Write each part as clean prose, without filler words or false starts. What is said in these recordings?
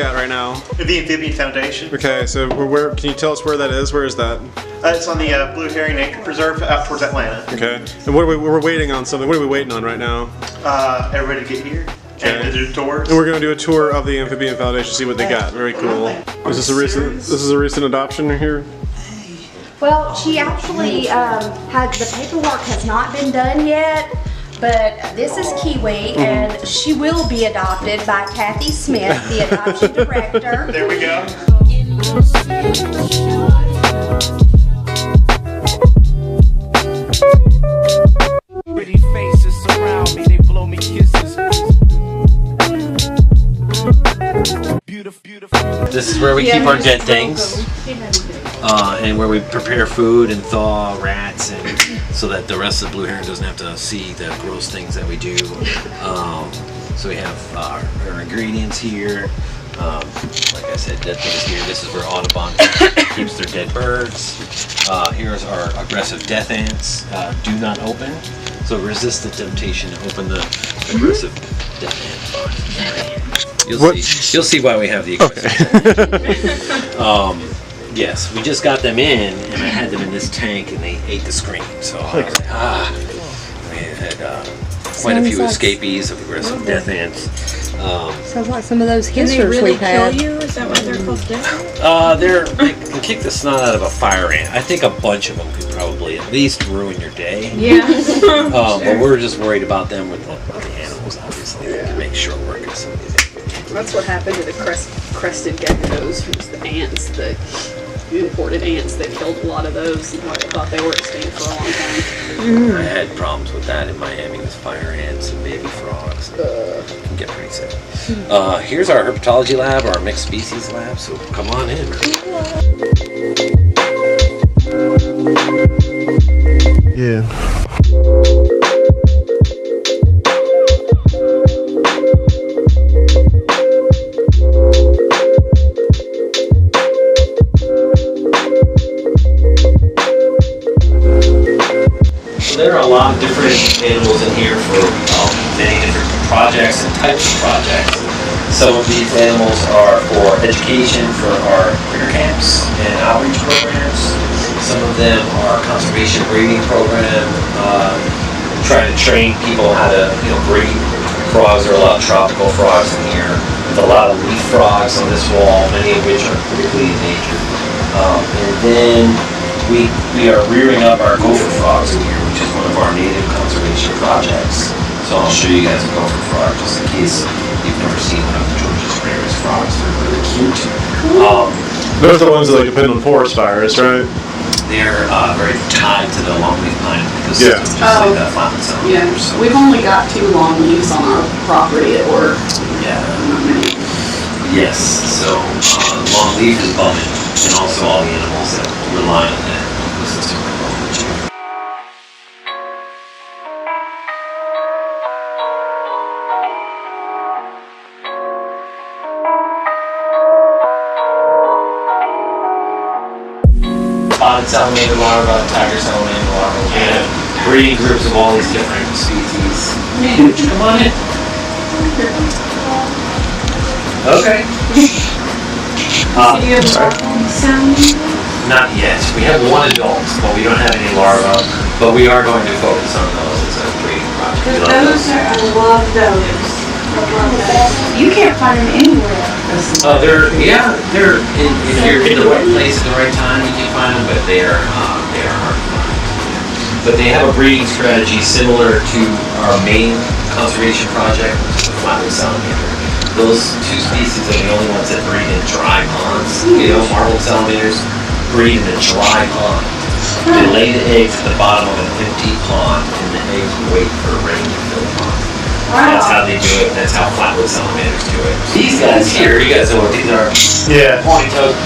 at right now? The Amphibian Foundation. Okay, so where? Can you tell us where that is? Where is that? It's on the Blue Herring Nature Preserve out towards Atlanta. Okay. And we're waiting on something. What are we waiting on right now? Everybody to get here. Okay. And to do tours. And we're gonna do a tour of the Amphibian Foundation, see what they got. Very cool. Is this a recent? This is a recent adoption here. Well, she actually the paperwork has not been done yet, but this is Kiwi, and she will be adopted by Kathy Smith, the adoption director. There we go. Pretty faces surround me, they blow me kisses. This is where we keep our dead things, and where we prepare food and thaw rats, and so that the rest of the blue heron doesn't have to see the gross things that we do. So we have our ingredients here. Like I said, dead things here. This is where Audubon keeps their dead birds. Here's our aggressive death ants. Do not open. So resist the temptation to open the aggressive death ant box. You'll see why we have the aggressive. Okay. Yes, we just got them in, and I had them in this tank, and they ate the screen. So I was like, we had quite a few escapees of aggressive death ants. Sounds like some of those hissers we've had. Kill you? Is that why they're called death? They can kick the snot out of a fire ant. I think a bunch of them could probably at least ruin your day. Yeah. But we're just worried about them with the animals, obviously, to make short work of some of these. That's what happened to the crested geckos. It was the ants, the imported ants that killed a lot of those. And they thought they were extinct for a long time. I had problems with that in Miami with fire ants and baby frogs. It can get pretty sick. Here's our herpetology lab, our mixed species lab, so come on in. Yeah. There are a lot of different animals in here for many different projects and types of projects. Some of these animals are for education for our critter camps and outreach programs. Some of them are conservation breeding program, trying to train people how to breed frogs. There are a lot of tropical frogs in here. There's a lot of leaf frogs on this wall, many of which are critically endangered. And then we are rearing up our gopher frogs in here, which is one of our native conservation projects. So I'll show you guys a gopher frog just in case you've never seen one of the Georgia Reptile frogs. They're really cute. Those are the ones that depend on forest fires, right? They're very tied to the longleaf pine ecosystem, just like the flatland salamander. Yeah, So, we've only got 2 longleafs on our property that work. yeah. Not many. Yes, so longleaf is bumming, and also all the animals that rely on that ecosystem are bumming too. Spotted salamander larva, tiger salamander larva, and breeding groups of all these different species. Come on in. Okay. Not yet. We have 1 adult, but we don't have any larvae. But we are going to focus on those as a breeding project. I love those. You can't find them anywhere. They're if you're in the right place at the right time, you can find them, but they are hard to find. But they have a breeding strategy similar to our main conservation project, which is the flatland salamander. Those 2 species are the only ones that breed in dry ponds. Marbled salamanders breed in a dry pond. They lay the eggs at the bottom of an empty pond, and the eggs wait for rain to fill the pond. That's how they do it. That's how flatwood salamanders do it. These guys here, you guys know what these are. Yeah. Pointy toes.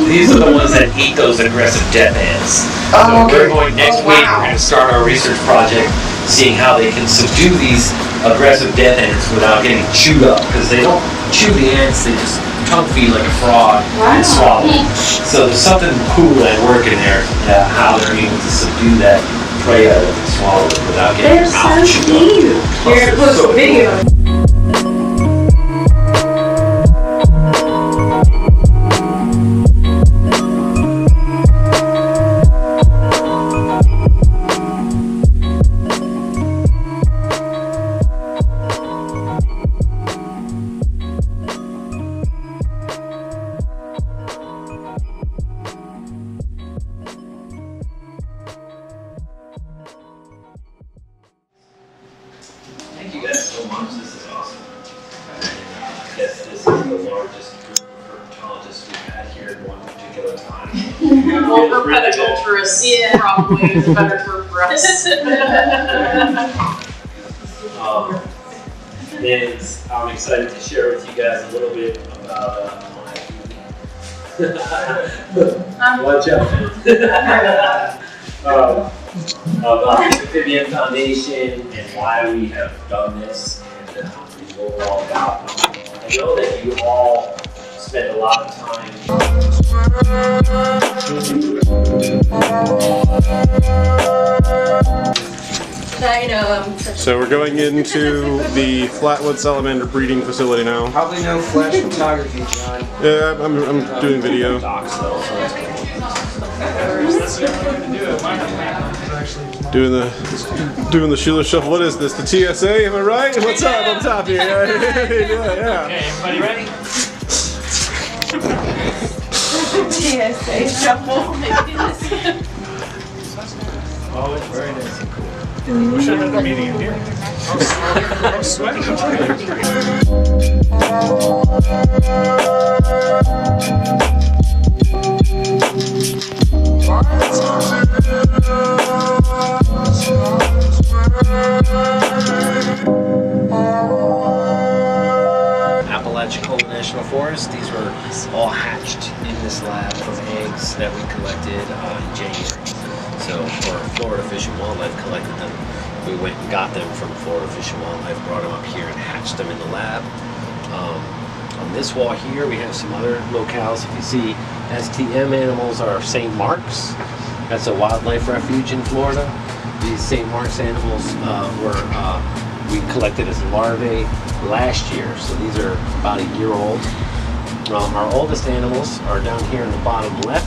These are the ones that eat those aggressive death ants. So we're going next week. We're going to start our research project, seeing how they can subdue these aggressive death ants without getting chewed up, because they don't chew the ants. They just tongue feed like a frog and swallow. So there's something cool at work in there, how they're able to subdue that prey out of it and swallow it without getting their mouth chewed up. Here, post a video. so much. This is awesome. Yes, this is the largest group of herpetologists we've had here at one particular time. Well, herpetoculturists probably is a better term for us. And I'm excited to share with you guys a little bit about watch out. About the Amphibian Foundation and why we have done this and what we're all about. I know that you all spend a lot of time. So we're going into the Flatwood Salamander breeding facility now. Probably no flash photography, John. Yeah, I'm doing video. Doing the Sheila shuffle. What is this? The TSA? Am I right? What's up on top here? Yeah. Okay, everybody ready? TSA shuffle. Oh, it's very nice and cool. We should have had the meeting in here. I'm sweating. Apalachicola National Forest. These were all hatched in this lab from eggs that we collected in January. So for Florida Fish and Wildlife collected them. We went and got them from Florida Fish and Wildlife, brought them up here and hatched them in the lab. On this wall here we have some other locales. If you see STM animals are St. Mark's. That's a wildlife refuge in Florida. These St. Mark's animals we collected as larvae last year, so these are about a year old. Our oldest animals are down here in the bottom left.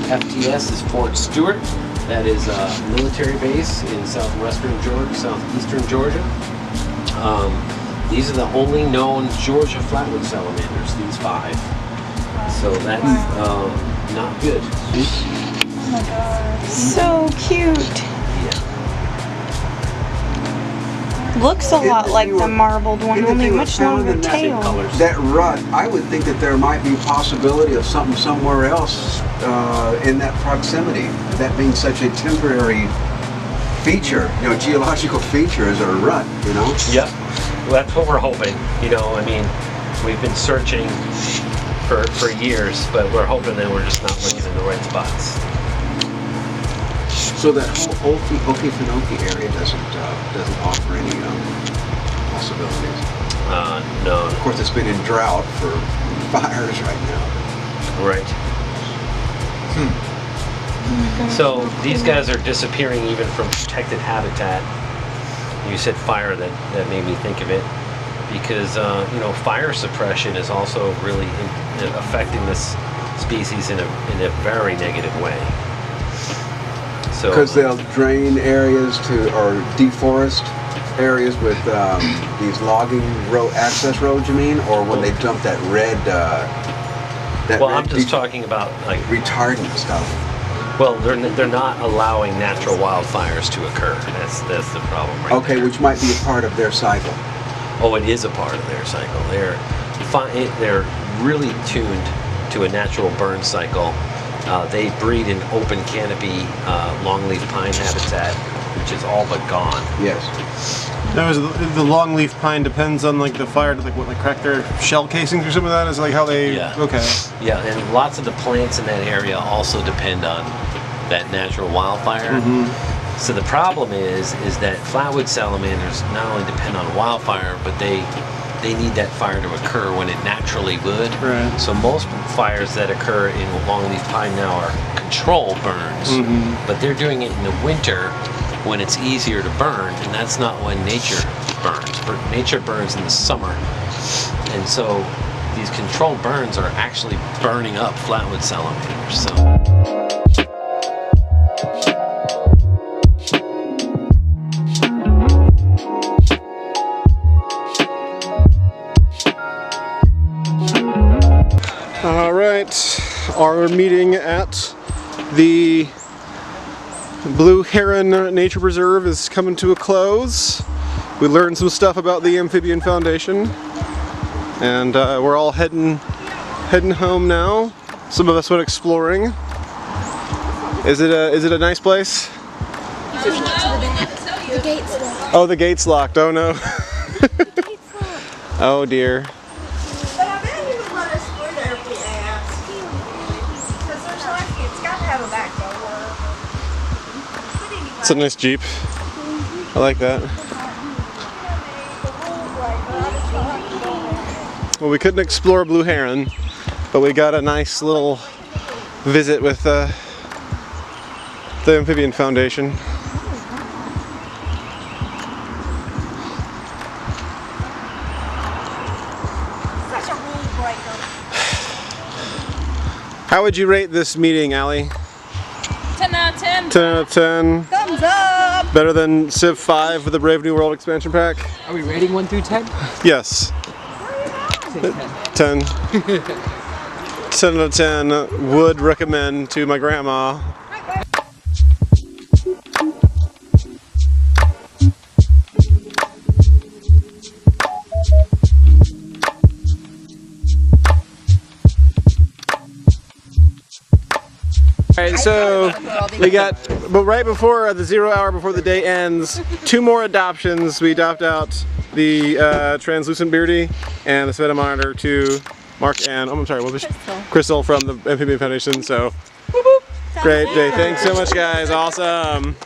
FTS is Fort Stewart. That is a military base in southwestern Georgia, southeastern Georgia. These are the only known Georgia flatwood salamanders, these 5. So that's not good. Oh my god. So cute. Looks a lot like the marbled one, only much longer tail. That rut, I would think that there might be possibility of something somewhere else in that proximity. That being such a temporary feature, geological feature is a rut, Yep. Well, that's what we're hoping. I mean, we've been searching for years, but we're hoping that we're just not looking in the right spots. So that whole Okefenokee area doesn't offer any possibilities. No. Of course, it's been in drought for fires right now. Right. So these guys are disappearing even from protected habitat. You said fire, that made me think of it, because fire suppression is also really affecting this species in a very negative way. Because they'll drain areas or deforest areas with these logging access roads, you mean? Or when they dump that red... I'm just talking about like... retardant stuff. Well, they're not allowing natural wildfires to occur. That's the problem right Okay, there. which might be a part of their cycle. Oh, it is a part of their cycle. They're really tuned to a natural burn cycle. They breed in open canopy longleaf pine habitat, which is all but gone. Yes. Now, is the longleaf pine depends on like the fire to crack their shell casings or something like that? Is like how they? Yeah. Okay. Yeah, and lots of the plants in that area also depend on that natural wildfire. So the problem is that flatwood salamanders not only depend on wildfire, but they need that fire to occur when it naturally would. Right. So most fires that occur in longleaf pine now are controlled burns, but they're doing it in the winter when it's easier to burn, and that's not when nature burns. Nature burns in the summer, and so these controlled burns are actually burning up flatwood salamanders. So. All right, our meeting at the Blue Heron Nature Preserve is coming to a close. We learned some stuff about the Amphibian Foundation, and we're all heading home now. Some of us went exploring. Is it a nice place? The gate's locked. Oh, the gate's locked. Oh no. Oh dear. But I bet he would let us through there if we asked. Because there's like, it's got to have a back door. But anyway. It's a nice Jeep. I like that. Well, we couldn't explore Blue Heron, but we got a nice little visit with the Amphibian Foundation. Such a rule breaker. How would you rate this meeting, Allie? 10 out of 10. 10 out of 10. Thumbs up. Better than Civ 5 with the Brave New World expansion pack? Are we rating 1 through 10? Yes. 10. 10 out of 10. Would recommend to my grandma. Alright, so we got, but right before the 0 hour before the day ends, 2 more adoptions. We adopt out the translucent beardy and the Sveta monitor to Mark and, oh, I'm sorry, what was Crystal from the Amphibian Foundation. So great day. Thanks so much, guys. Awesome.